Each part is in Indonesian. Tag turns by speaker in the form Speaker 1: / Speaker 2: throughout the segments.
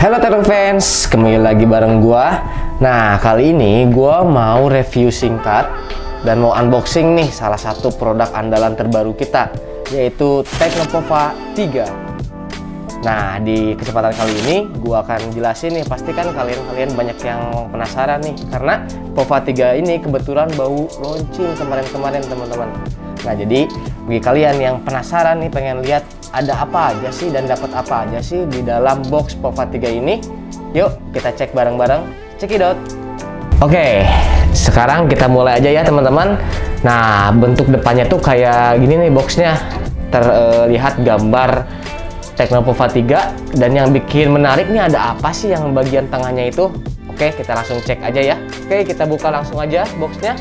Speaker 1: Halo Tekno Fans, kembali lagi bareng gua. Nah, kali ini gua mau review singkat dan mau unboxing nih salah satu produk andalan terbaru kita, yaitu Tecnopova 3. Nah, di kesempatan kali ini gua akan jelasin nih, pasti kan kalian banyak yang penasaran nih, karena Pova 3 ini kebetulan baru launching kemarin-kemarin teman-teman. Nah, jadi bagi kalian yang penasaran nih, pengen lihat ada apa aja sih dan dapat apa aja sih di dalam box Pova 3 ini, yuk kita cek bareng-bareng. Cekidot. Oke, sekarang kita mulai aja ya teman-teman. Nah, bentuk depannya tuh kayak gini nih boxnya. Terlihat gambar Tecnopova 3, dan yang bikin menarik nih ada apa sih yang bagian tengahnya itu. Oke, kita langsung cek aja ya. Oke, kita buka langsung aja boxnya.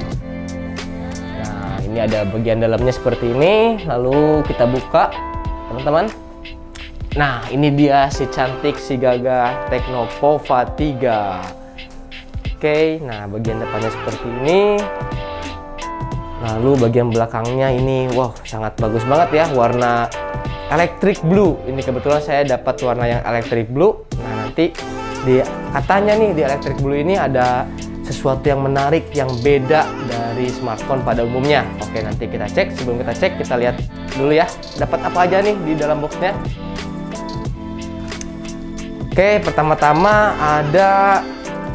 Speaker 1: Nah, ini ada bagian dalamnya seperti ini. Lalu kita buka teman-teman. Nah, ini dia si cantik, si gagah Tecnopova 3. Oke, nah bagian depannya seperti ini. Lalu bagian belakangnya ini, wow, sangat bagus banget ya, warna electric blue. Ini kebetulan saya dapat warna yang electric blue. Nah, nanti katanya nih di electric blue ini ada sesuatu yang menarik, yang beda dari smartphone pada umumnya. Oke, nanti kita cek. Sebelum kita cek, kita lihat dulu ya, dapat apa aja nih di dalam boxnya. Oke, pertama-tama ada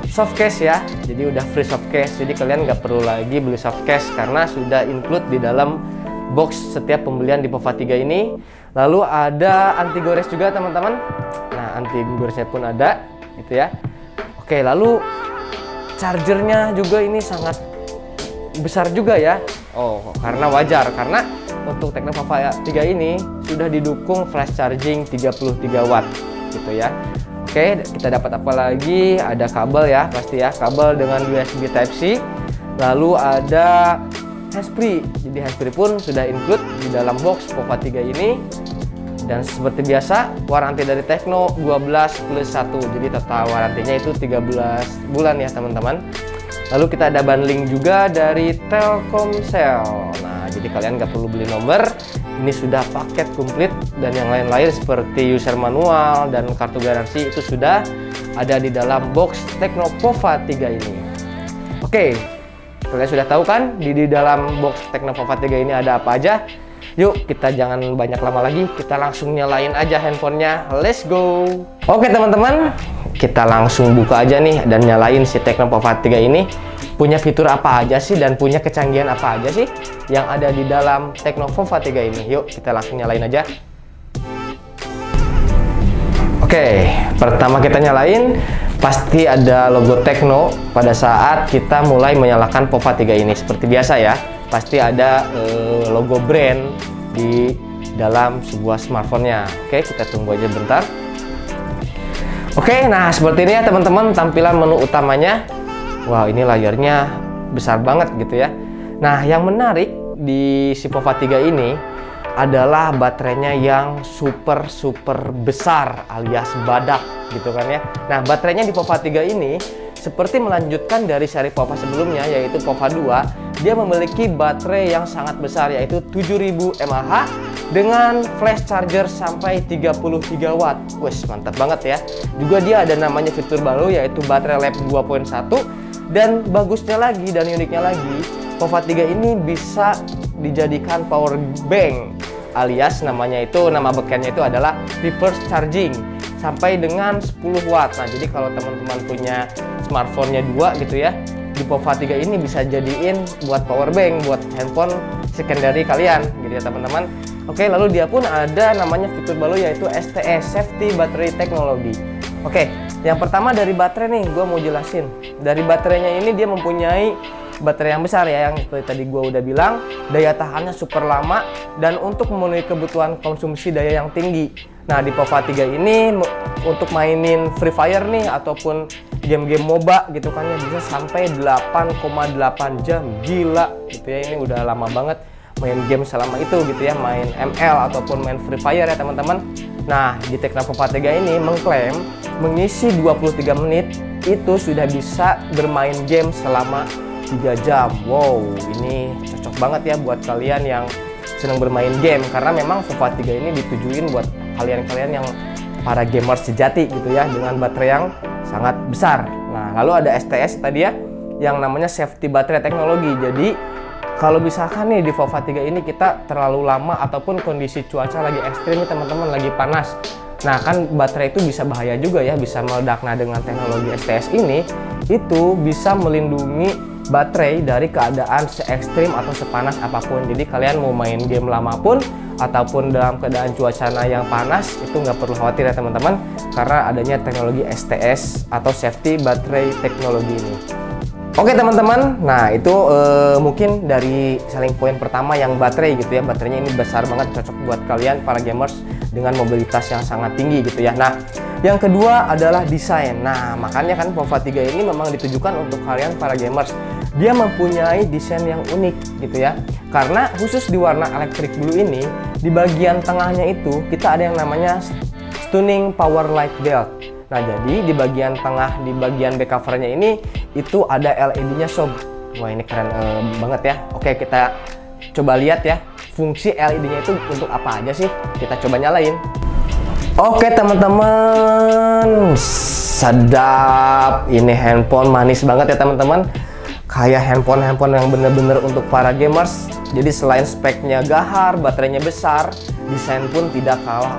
Speaker 1: softcase ya, jadi udah free softcase, jadi kalian nggak perlu lagi beli softcase karena sudah include di dalam box setiap pembelian di Pova 3 ini. Lalu ada anti gores juga teman-teman. Nah, anti goresnya pun ada gitu ya. Oke, lalu chargernya juga ini sangat besar juga ya. Oh, karena wajar, karena untuk Tecnopova 3 ini sudah didukung flash charging 33 watt gitu ya. Oke, kita dapat apa lagi? Ada kabel ya, pasti ya, kabel dengan USB Type-C. Lalu ada handsfree. Jadi handsfree pun sudah include di dalam box Pova 3 ini. Dan seperti biasa, waranti dari Tecno 12+1. Jadi total warantinya itu 13 bulan ya teman-teman. Lalu kita ada bundling juga dari Telkomsel. Nah, jadi kalian nggak perlu beli nomor. Ini sudah paket komplit, dan yang lain-lain seperti user manual dan kartu garansi itu sudah ada di dalam box Tecnopova 3 ini. Oke, kalian sudah tahu kan di dalam box Tecnopova 3 ini ada apa aja? Yuk, kita jangan banyak lama lagi, kita langsung nyalain aja handphonenya. Let's go. Oke teman-teman, kita langsung buka aja nih dan nyalain si Tecnopova 3 ini. Punya fitur apa aja sih dan punya kecanggihan apa aja sih yang ada di dalam Tecnopova 3 ini. Yuk, kita langsung nyalain aja. Oke, pertama kita nyalain, pasti ada logo Tecno pada saat kita mulai menyalakan Pova 3 ini. Seperti biasa ya, pasti ada logo brand di dalam sebuah smartphone-nya. Oke, kita tunggu aja bentar. Oke, nah seperti ini ya teman-teman tampilan menu utamanya. Wow, ini layarnya besar banget gitu ya. Nah, yang menarik di si Pova 3 ini adalah baterainya yang super besar alias badak gitu kan ya. Nah, baterainya di Pova 3 ini seperti melanjutkan dari seri Pova sebelumnya, yaitu Pova 2. Dia memiliki baterai yang sangat besar, yaitu 7000 mAh dengan flash charger sampai 33 watt. Wes, mantap banget ya. Juga dia ada namanya fitur baru, yaitu baterai lab 2.1. Dan bagusnya lagi dan uniknya lagi, Pova 3 ini bisa dijadikan power bank, alias nama bekennya itu adalah reverse charging sampai dengan 10 watt. Nah, jadi kalau teman-teman punya smartphone-nya 2 gitu ya, di Pova 3 ini bisa jadiin buat power bank buat handphone secondary kalian gitu ya teman-teman. Oke, lalu dia pun ada namanya fitur baru, yaitu STE, Safety Battery Technology. Oke, yang pertama dari baterai nih, gue mau jelasin. Dari baterainya ini dia mempunyai baterai yang besar ya, yang seperti tadi gue udah bilang, daya tahannya super lama dan untuk memenuhi kebutuhan konsumsi daya yang tinggi. Nah, di Pova 3 ini untuk mainin Free Fire nih ataupun game-game MOBA gitu kan ya, bisa sampai 8,8 jam. Gila gitu ya, ini udah lama banget main game selama itu gitu ya, main ML ataupun main Free Fire ya teman-teman. Nah, di Tecnopova 3 ini mengklaim mengisi 23 menit itu sudah bisa bermain game selama 3 jam. Wow, ini cocok banget ya buat kalian yang senang bermain game, karena memang Pova 3 ini ditujuin buat kalian-kalian yang para gamers sejati gitu ya, dengan baterai yang sangat besar. Nah, lalu ada STS tadi ya, yang namanya safety baterai teknologi. Jadi kalau misalkan nih di Vova 3 ini kita terlalu lama ataupun kondisi cuaca lagi ekstrim nih teman-teman, lagi panas. Nah kan baterai itu bisa bahaya juga ya, bisa meledak. Nah dengan teknologi STS ini, itu bisa melindungi baterai dari keadaan se ekstrim atau sepanas apapun. Jadi kalian mau main game lama pun ataupun dalam keadaan cuaca yang panas, itu nggak perlu khawatir ya teman-teman, karena adanya teknologi STS atau safety baterai teknologi ini. Oke teman-teman, nah itu mungkin dari selling point pertama yang baterai gitu ya. Baterainya ini besar banget, cocok buat kalian para gamers dengan mobilitas yang sangat tinggi gitu ya. Nah yang kedua adalah desain. Nah makanya kan Vova 3 ini memang ditujukan untuk kalian para gamers. Dia mempunyai desain yang unik gitu ya, karena khusus di warna electric blue ini, di bagian tengahnya itu kita ada yang namanya stunning power light belt. Nah jadi di bagian tengah, di bagian back covernya ini itu ada LED-nya sob. Wah ini keren banget ya. Oke kita coba lihat ya, fungsi LED-nya itu untuk apa aja sih. Kita coba nyalain. Oke teman-teman, sedap. Ini handphone manis banget ya teman-teman. Kayak handphone yang bener-bener untuk para gamers. Jadi selain speknya gahar, baterainya besar, desain pun tidak kalah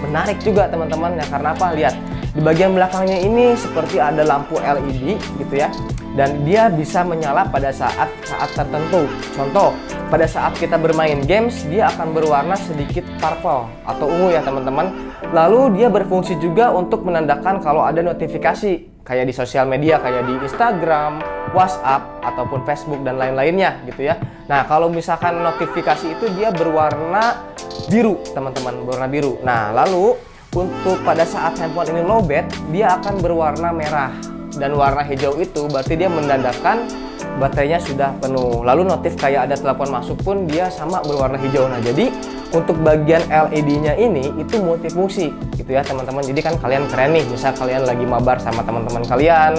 Speaker 1: menarik juga teman-teman ya. Karena apa? Lihat di bagian belakangnya ini seperti ada lampu LED gitu ya, dan dia bisa menyala pada saat tertentu. Contoh, pada saat kita bermain games, dia akan berwarna sedikit purple atau ungu ya teman-teman. Lalu dia berfungsi juga untuk menandakan kalau ada notifikasi kayak di sosial media, kayak di Instagram, WhatsApp, ataupun Facebook dan lain-lainnya gitu ya. Nah kalau misalkan notifikasi itu dia berwarna biru teman-teman, berwarna biru. Nah lalu untuk pada saat handphone ini lowbat, dia akan berwarna merah, dan warna hijau itu berarti dia menandakan baterainya sudah penuh. Lalu notif kayak ada telepon masuk pun dia sama berwarna hijau. Nah jadi untuk bagian LED-nya ini itu multifungsi gitu ya teman-teman. Jadi kan kalian keren nih, misal kalian lagi mabar sama teman-teman kalian,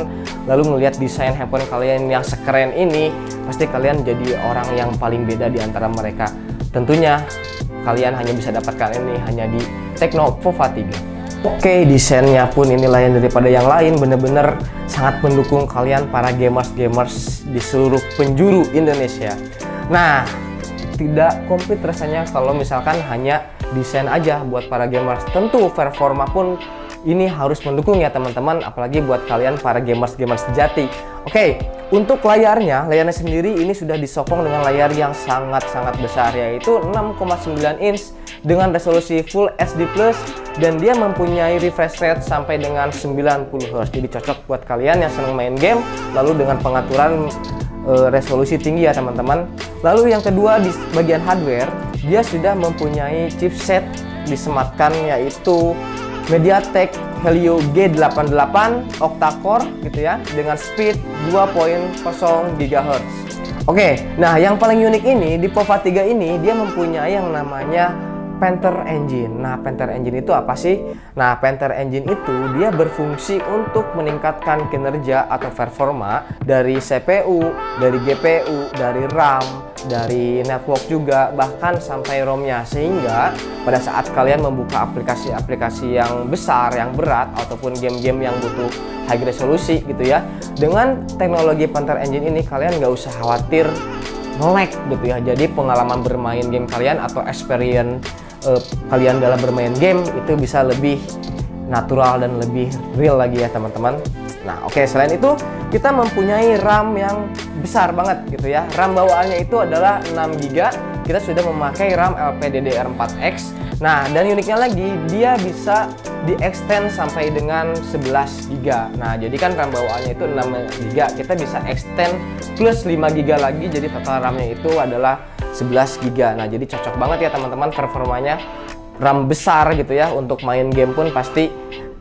Speaker 1: lalu melihat desain handphone kalian yang sekeren ini, pasti kalian jadi orang yang paling beda di antara mereka. Tentunya kalian hanya bisa dapatkan ini hanya di Tecno Vova 3. Oke, desainnya pun ini lain daripada yang lain, bener-bener sangat mendukung kalian para gamers di seluruh penjuru Indonesia. Nah, tidak komplit rasanya kalau misalkan hanya desain aja buat para gamers. Tentu performa pun ini harus mendukung ya teman-teman, apalagi buat kalian para gamers sejati. Oke, untuk layarnya sendiri ini sudah disokong dengan layar yang sangat-sangat besar, yaitu 6,9 inch dengan resolusi Full HD+, dan dia mempunyai refresh rate sampai dengan 90 Hz. Jadi cocok buat kalian yang senang main game, lalu dengan pengaturan resolusi tinggi ya teman-teman. Lalu yang kedua di bagian hardware, dia sudah mempunyai chipset disematkan yaitu MediaTek Helio G88 octa-core gitu ya, dengan speed 2.0 GHz. Oke, nah yang paling unik ini di Vova 3 ini dia mempunyai yang namanya Panther Engine. Nah, Panther Engine itu apa sih? Nah, Panther Engine itu dia berfungsi untuk meningkatkan kinerja atau performa dari CPU, dari GPU, dari RAM, dari network juga, bahkan sampai ROM-nya. Sehingga pada saat kalian membuka aplikasi-aplikasi yang besar, yang berat, ataupun game-game yang butuh high resolusi gitu ya, dengan teknologi Panther Engine ini kalian nggak usah khawatir nge-lag gitu ya. Jadi pengalaman bermain game kalian atau experience kalian dalam bermain game itu bisa lebih natural dan lebih real lagi ya teman-teman. Nah oke, selain itu kita mempunyai RAM yang besar banget gitu ya. RAM bawaannya itu adalah 6 GB. Kita sudah memakai RAM LPDDR4X. Nah dan uniknya lagi dia bisa di-extend sampai dengan 11 GB. Nah jadi kan RAM bawaannya itu 6 GB, kita bisa extend plus 5 GB lagi, jadi total RAM-nya itu adalah 11 GB. Nah jadi cocok banget ya teman-teman performanya. RAM besar gitu ya, untuk main game pun pasti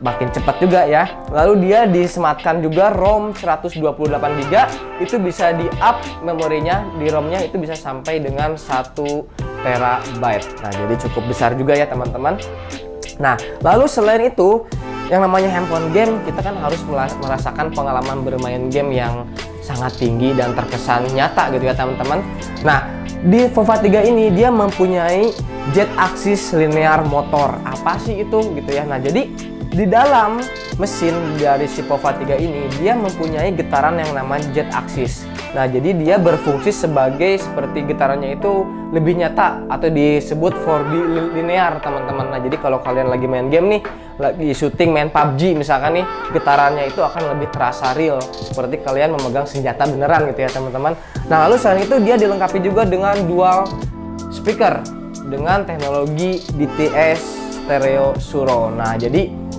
Speaker 1: makin cepat juga ya. Lalu dia disematkan juga ROM 128 GB, itu bisa di up memorinya di ROM-nya itu bisa sampai dengan 1 TB. Nah jadi cukup besar juga ya teman-teman. Nah lalu selain itu, yang namanya handphone game, kita kan harus merasakan pengalaman bermain game yang sangat tinggi dan terkesan nyata gitu ya teman-teman. Nah, di Vova 3 ini dia mempunyai jet axis linear motor. Apa sih itu gitu ya? Nah, jadi di dalam mesin dari si Vova 3 ini dia mempunyai getaran yang namanya jet axis. Nah, jadi dia berfungsi sebagai seperti getarannya itu lebih nyata atau disebut 4D linear teman-teman. Nah, jadi kalau kalian lagi main game nih, lagi syuting main PUBG misalkan nih, getarannya itu akan lebih terasa real seperti kalian memegang senjata beneran gitu ya teman-teman. Nah, lalu selain itu dia dilengkapi juga dengan dual speaker dengan teknologi DTS stereo Suro. Nah, jadi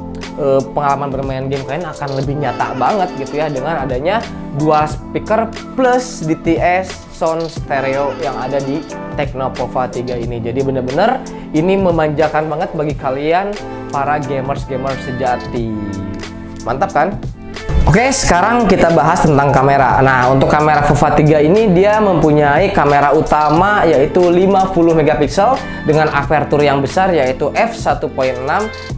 Speaker 1: pengalaman bermain game kalian akan lebih nyata banget gitu ya dengan adanya dual speaker plus DTS sound stereo yang ada di Tecno Vova 3 ini. Jadi bener-bener ini memanjakan banget bagi kalian para gamers sejati. Mantap kan? Oke, sekarang kita bahas tentang kamera. Nah, untuk kamera Vova 3 ini dia mempunyai kamera utama yaitu 50 megapiksel dengan aperture yang besar yaitu f1.6.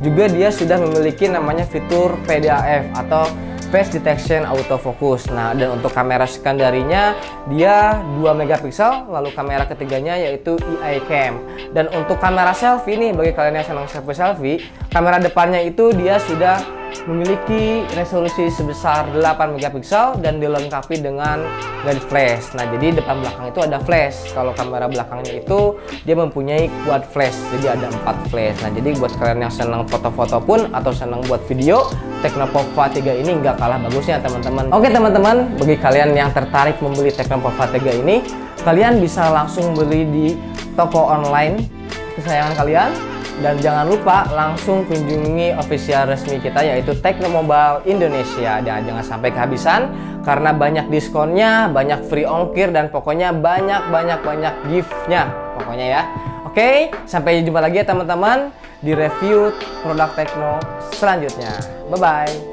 Speaker 1: Juga dia sudah memiliki namanya fitur PDAF atau Face Detection Autofocus. Nah, dan untuk kamera sekunderinya dia 2 megapiksel, lalu kamera ketiganya yaitu EI Cam. Dan untuk kamera selfie nih, bagi kalian yang senang selfie, kamera depannya itu dia sudah memiliki resolusi sebesar 8 megapiksel dan dilengkapi dengan LED flash. Nah, jadi depan belakang itu ada flash. Kalau kamera belakangnya itu dia mempunyai quad flash, jadi ada 4 flash. Nah, jadi buat kalian yang senang foto-foto pun atau senang buat video, Tecno Vova 3 ini nggak kalah bagusnya teman-teman. Oke teman-teman, bagi kalian yang tertarik membeli Tecno Vova 3 ini, kalian bisa langsung beli di toko online kesayangan kalian. Dan jangan lupa langsung kunjungi official resmi kita yaitu Tecno Mobile Indonesia. Dan jangan sampai kehabisan karena banyak diskonnya, banyak free ongkir, dan pokoknya banyak gift-nya pokoknya ya. Oke, sampai jumpa lagi ya teman-teman di review produk Tecno selanjutnya. Bye-bye.